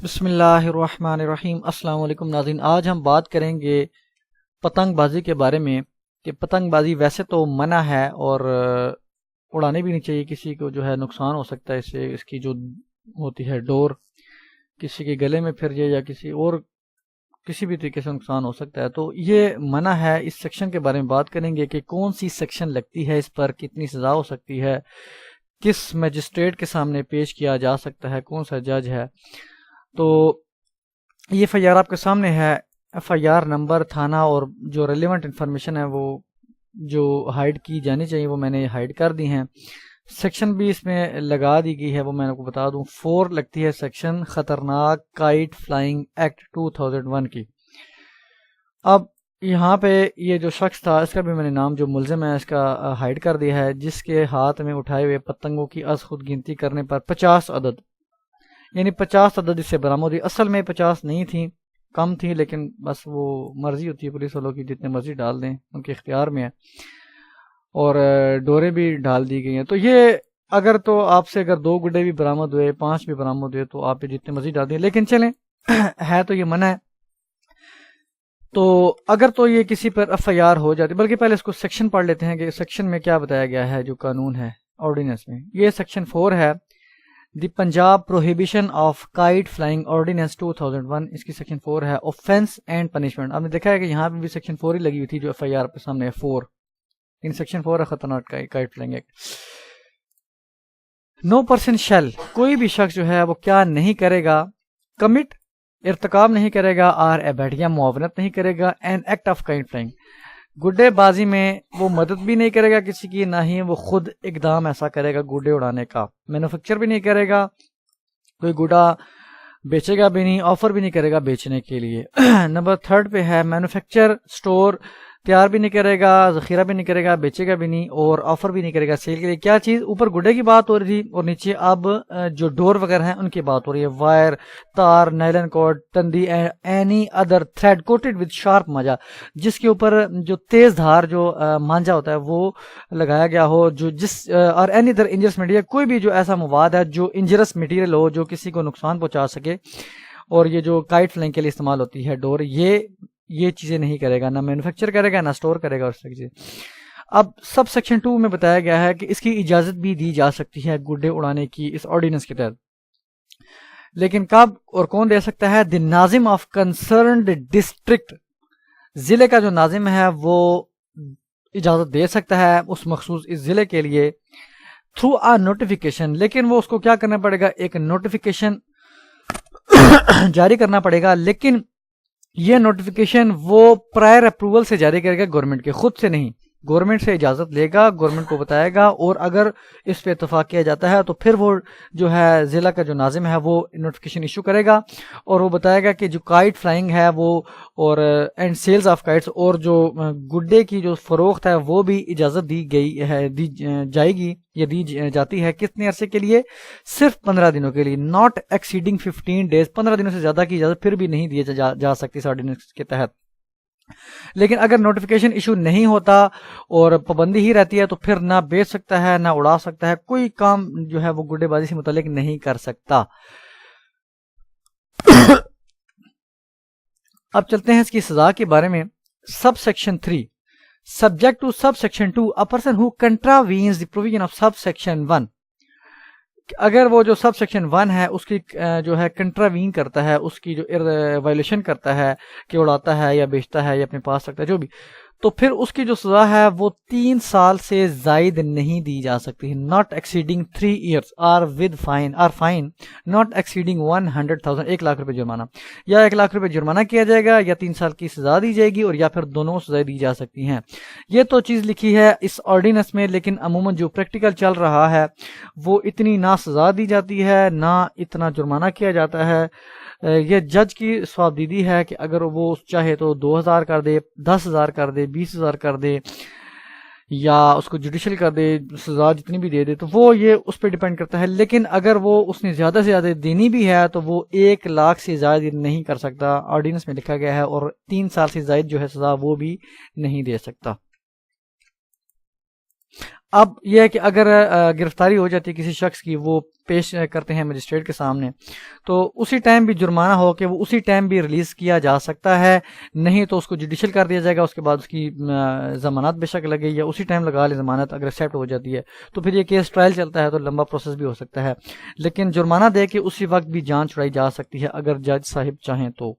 بسم اللہ الرحمن الرحیم۔ السلام علیکم ناظرین، آج ہم بات کریں گے پتنگ بازی کے بارے میں کہ پتنگ بازی ویسے تو منع ہے اور اڑانے بھی نہیں چاہیے، کسی کو جو ہے نقصان ہو سکتا ہے اس سے، اس کی جو ہوتی ہے ڈور کسی کے گلے میں پھر جائے یا کسی بھی طریقے سے نقصان ہو سکتا ہے، تو یہ منع ہے۔ اس سیکشن کے بارے میں بات کریں گے کہ کون سی سیکشن لگتی ہے اس پر، کتنی سزا ہو سکتی ہے، کس مجسٹریٹ کے سامنے پیش کیا جا سکتا ہے، کون سا جج ہے۔ تو یہ ایف آئی آر آپ کے سامنے ہے، ایف آئی آر نمبر، تھانہ اور جو ریلیونٹ انفارمیشن ہے وہ جو ہائیڈ کی جانی چاہیے وہ میں نے ہائیڈ کر دی ہیں۔ سیکشن بھی اس میں لگا دی گئی ہے، وہ میں نے کو بتا دوں۔ 4 لگتی ہے سیکشن خطرناک کائٹ فلائنگ ایکٹ 2001 کی۔ اب یہاں پہ یہ جو شخص تھا، اس کا بھی میں نے نام جو ملزم ہے اس کا ہائیڈ کر دیا ہے، جس کے ہاتھ میں اٹھائے ہوئے پتنگوں کی از خود گنتی کرنے پر 50 عدد، یعنی 50 عدد اس سے برآمد ہوئی۔ اصل میں 50 نہیں تھیں، کم تھی، لیکن بس وہ مرضی ہوتی ہے پولیس والوں کی، جتنے مرضی ڈال دیں، ان کے اختیار میں ہے۔ اور ڈورے بھی ڈال دی گئی ہیں۔ تو یہ اگر تو آپ سے اگر 2 گڈے بھی برآمد ہوئے، 5 بھی برآمد ہوئے، تو آپ جتنے مرضی ڈال دیں، لیکن چلیں ہے تو یہ منع ہے۔ تو اگر تو یہ کسی پر ایف آئی آر ہو جاتی، بلکہ پہلے اس کو سیکشن پڑھ لیتے ہیں کہ سیکشن میں کیا بتایا گیا ہے، جو قانون ہے آرڈیننس میں۔ یہ سیکشن 4 ہے، the Punjab prohibition of kite flying ordinance 2001، اس کی سیکشن 4 ہے، اوفینس اینڈ پنشمنٹ۔ آپ نے دیکھا ہے کہ یہاں پہ بھی سیکشن 4 ہی لگی ہوئی تھی جو ایف آئی آر پہ سامنے ہے، 4 ان سیکشن 4 ہے خطرناک کائٹ فلائنگ ایکٹ۔ نو پرسن شیل، کوئی بھی شخص جو ہے وہ کیا نہیں کرے گا، کمٹ ارتکاب نہیں کرے گا، آر ایبٹ یا معاونت نہیں کرے گا، an act of kite flying, گڈے بازی میں وہ مدد بھی نہیں کرے گا کسی کی، نہ ہی وہ خود اقدام ایسا کرے گا گڈے اڑانے کا، مینوفیکچر بھی نہیں کرے گا، کوئی گڈا بیچے گا بھی نہیں، آفر بھی نہیں کرے گا بیچنے کے لیے۔ نمبر 3 پہ ہے مینوفیکچر، سٹور تیار بھی نہیں کرے گا، ذخیرہ بھی نہیں کرے گا، بیچے گا بھی نہیں، اور آفر بھی نہیں کرے گا سیل کے لیے۔ کیا چیز؟ اوپر گڈے کی بات ہو رہی تھی اور نیچے اب جو ڈور وغیرہ ہیں ان کی بات ہو رہی ہے، وائر، تار، نائلن کارڈ، تندی، any other thread coated with sharp manja, جس کے اوپر جو تیز دھار جو مانجا ہوتا ہے وہ لگایا گیا ہو، جو اور اینی ادر انجرس مٹیریل، کوئی بھی جو ایسا مواد ہے جو انجرس مٹیریل ہو، جو کسی کو نقصان پہنچا سکے، اور یہ جو کائٹ فلائنگ کے لیے استعمال ہوتی ہے ڈور، یہ چیزیں نہیں کرے گا، نہ مینوفیکچر کرے گا، نہ سٹور کرے گا، اس طرح سے۔ اب سب سیکشن 2 میں بتایا گیا ہے کہ اس کی اجازت بھی دی جا سکتی ہے گڈے اڑانے کی اس آرڈیننس کے تحت، لیکن کب اور کون دے سکتا ہے؟ دی ناظم آف کنسرنڈ ڈسٹرکٹ، ضلع کا جو ناظم ہے وہ اجازت دے سکتا ہے اس مخصوص اس ضلع کے لیے، تھرو آ نوٹیفیکیشن، لیکن وہ اس کو کیا کرنا پڑے گا؟ ایک نوٹیفیکیشن جاری کرنا پڑے گا، لیکن یہ نوٹیفیکیشن وہ پرائر اپروول سے جاری کرے گا، گورنمنٹ کے خود سے نہیں، گورنمنٹ سے اجازت لے گا، گورنمنٹ کو بتائے گا، اور اگر اس پہ اتفاق کیا جاتا ہے تو پھر وہ جو ہے ضلع کا جو ناظم ہے وہ نوٹیفیکیشن ایشو کرے گا، اور وہ بتائے گا کہ جو کائٹ فلائنگ ہے وہ، اور اینڈ سیلز آف کائٹس، اور جو گڈے کی جو فروخت ہے وہ بھی اجازت دی گئی ہے، دی جائے گی یا دی جاتی ہے۔ کتنے عرصے کے لیے؟ صرف 15 دنوں کے لیے، ناٹ ایکسیڈنگ 15 ڈیز، 15 دنوں سے زیادہ کی اجازت پھر بھی نہیں دی جا سکتی اس آرڈیننس کے تحت۔ لیکن اگر نوٹیفیکیشن ایشو نہیں ہوتا اور پابندی ہی رہتی ہے تو پھر نہ بیچ سکتا ہے، نہ اڑا سکتا ہے، کوئی کام جو ہے وہ گڈے بازی سے متعلق نہیں کر سکتا۔ اب چلتے ہیں اس کی سزا کے بارے میں۔ Sub section 3، subject to sub section 2 a person who contravenes the provision of sub section 1، اگر وہ جو سب سیکشن 1 ہے اس کی جو ہے کنٹراوین کرتا ہے، اس کی جو وائلیشن کرتا ہے کہ اڑاتا ہے یا بیچتا ہے یا اپنے پاس رکھتا ہے جو بھی، تو پھر اس کی جو سزا ہے وہ 3 سال سے زائد نہیں دی جا سکتی، not exceeding 3 years or with fine not exceeding 100,000، 1 lakh روپے جرمانہ، یا 1 لاکھ روپے جرمانہ کیا جائے گا، یا 3 سال کی سزا دی جائے گی، اور یا پھر دونوں سزائیں دی جا سکتی ہیں۔ یہ تو چیز لکھی ہے اس آرڈیننس میں، لیکن عموماً جو پریکٹیکل چل رہا ہے وہ اتنی نہ سزا دی جاتی ہے، نہ اتنا جرمانہ کیا جاتا ہے۔ یہ جج کی صوابدیدی ہے کہ اگر وہ چاہے تو 2,000 کر دے، 10,000 کر دے، 20,000 کر دے، یا اس کو جوڈیشل کر دے، سزا جتنی بھی دے دے، تو وہ یہ اس پہ ڈیپینڈ کرتا ہے۔ لیکن اگر وہ اس نے زیادہ سے زیادہ دینی بھی ہے تو وہ 1 لاکھ سے زائد نہیں کر سکتا، آرڈیننس میں لکھا گیا ہے، اور 3 سال سے زائد جو ہے سزا وہ بھی نہیں دے سکتا۔ اب یہ ہے کہ اگر گرفتاری ہو جاتی ہے کسی شخص کی، وہ پیش کرتے ہیں مجسٹریٹ کے سامنے، تو اسی ٹائم بھی جرمانہ ہو کہ وہ اسی ٹائم بھی ریلیز کیا جا سکتا ہے، نہیں تو اس کو جوڈیشل کر دیا جائے گا، اس کے بعد اس کی ضمانت بے شک لگے یا اسی ٹائم لگا لے ضمانت اگر ایکسیپٹ ہو جاتی ہے، تو پھر یہ کیس ٹرائل چلتا ہے تو لمبا پروسیس بھی ہو سکتا ہے، لیکن جرمانہ دے کے اسی وقت بھی جان چھڑائی جا سکتی ہے اگر جج صاحب چاہیں تو۔